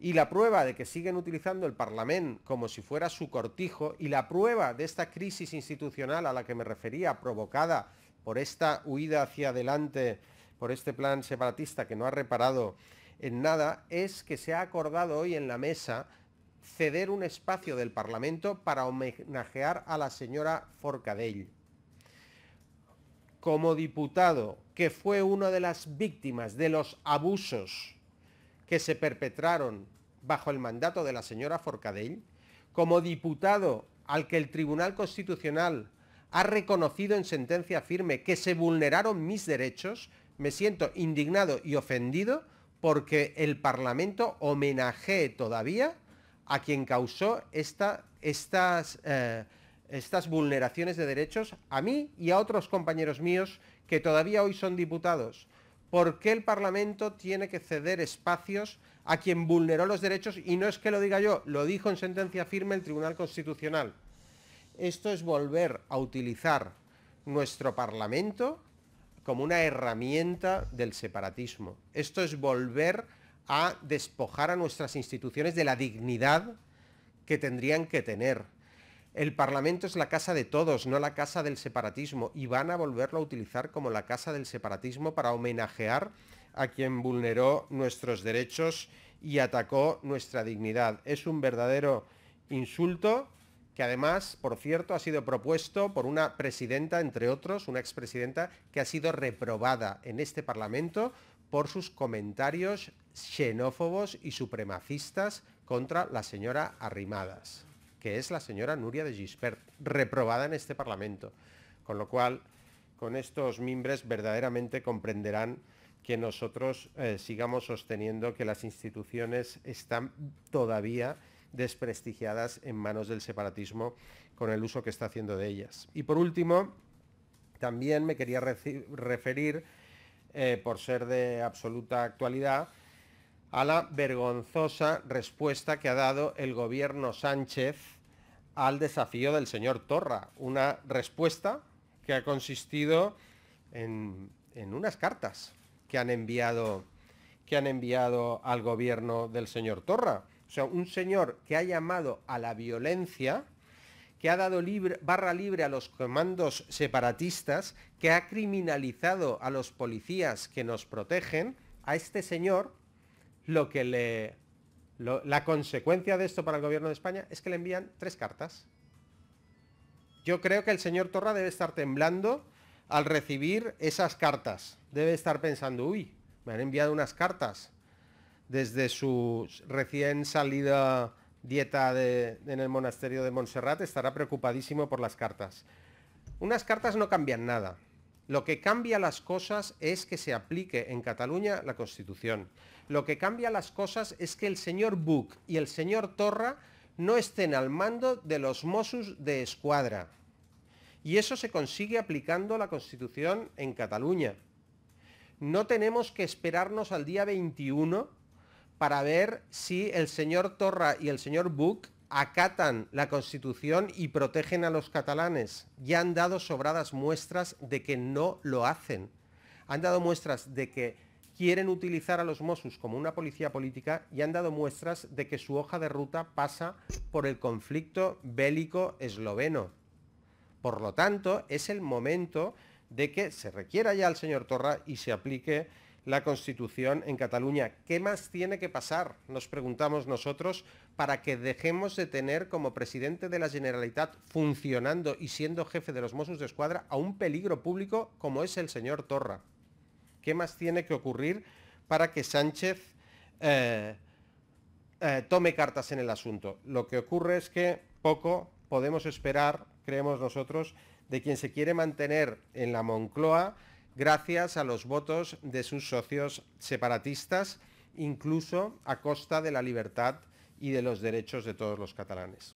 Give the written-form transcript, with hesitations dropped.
Y la prueba de que siguen utilizando el Parlamento como si fuera su cortijo, y la prueba de esta crisis institucional a la que me refería, provocada por esta huida hacia adelante, por este plan separatista que no ha reparado en nada, es que se ha acordado hoy en la mesa ceder un espacio del Parlamento para homenajear a la señora Forcadell. Como diputado que fue una de las víctimas de los abusos que se perpetraron bajo el mandato de la señora Forcadell, como diputado al que el Tribunal Constitucional ha reconocido en sentencia firme que se vulneraron mis derechos, me siento indignado y ofendido porque el Parlamento homenajee todavía a quien causó estas vulneraciones de derechos, a mí y a otros compañeros míos que todavía hoy son diputados. ¿Por qué el Parlamento tiene que ceder espacios a quien vulneró los derechos? Y no es que lo diga yo, lo dijo en sentencia firme el Tribunal Constitucional. Esto es volver a utilizar nuestro Parlamento como una herramienta del separatismo. Esto es volver a despojar a nuestras instituciones de la dignidad que tendrían que tener. El Parlamento es la casa de todos, no la casa del separatismo, y van a volverlo a utilizar como la casa del separatismo para homenajear a quien vulneró nuestros derechos y atacó nuestra dignidad. Es un verdadero insulto que además, por cierto, ha sido propuesto por una presidenta, entre otros, una expresidenta, que ha sido reprobada en este Parlamento por sus comentarios xenófobos y supremacistas contra la señora Arrimadas, que es la señora Núria de Gispert, reprobada en este Parlamento. Con lo cual, con estos mimbres verdaderamente comprenderán que nosotros sigamos sosteniendo que las instituciones están todavía desprestigiadas en manos del separatismo con el uso que está haciendo de ellas. Y por último, también me quería referir, por ser de absoluta actualidad, a la vergonzosa respuesta que ha dado el gobierno Sánchez al desafío del señor Torra. Una respuesta que ha consistido en unas cartas que han enviado al gobierno del señor Torra. O sea, un señor que ha llamado a la violencia, que ha dado barra libre a los comandos separatistas, que ha criminalizado a los policías que nos protegen. A este señor, la consecuencia de esto para el gobierno de España es que le envían 3 cartas. Yo creo que el señor Torra debe estar temblando al recibir esas cartas. Debe estar pensando, uy, me han enviado unas cartas desde su recién salida dieta en el monasterio de Montserrat. Estará preocupadísimo por las cartas. Unas cartas no cambian nada. Lo que cambia las cosas es que se aplique en Cataluña la Constitución. Lo que cambia las cosas es que el señor Buch y el señor Torra no estén al mando de los Mossos de Escuadra. Y eso se consigue aplicando la Constitución en Cataluña. No tenemos que esperarnos al día 21 para ver si el señor Torra y el señor Buch acatan la Constitución y protegen a los catalanes. Ya han dado sobradas muestras de que no lo hacen. Han dado muestras de que quieren utilizar a los Mossos como una policía política y han dado muestras de que su hoja de ruta pasa por el conflicto bélico esloveno. Por lo tanto, es el momento de que se requiera ya al señor Torra y se aplique la Constitución en Cataluña. ¿Qué más tiene que pasar, nos preguntamos nosotros, para que dejemos de tener como presidente de la Generalitat, funcionando y siendo jefe de los Mossos de Escuadra, a un peligro público como es el señor Torra? ¿Qué más tiene que ocurrir para que Sánchez tome cartas en el asunto? Lo que ocurre es que poco podemos esperar, creemos nosotros, de quien se quiere mantener en la Moncloa gracias a los votos de sus socios separatistas, incluso a costa de la libertad y de los derechos de todos los catalanes.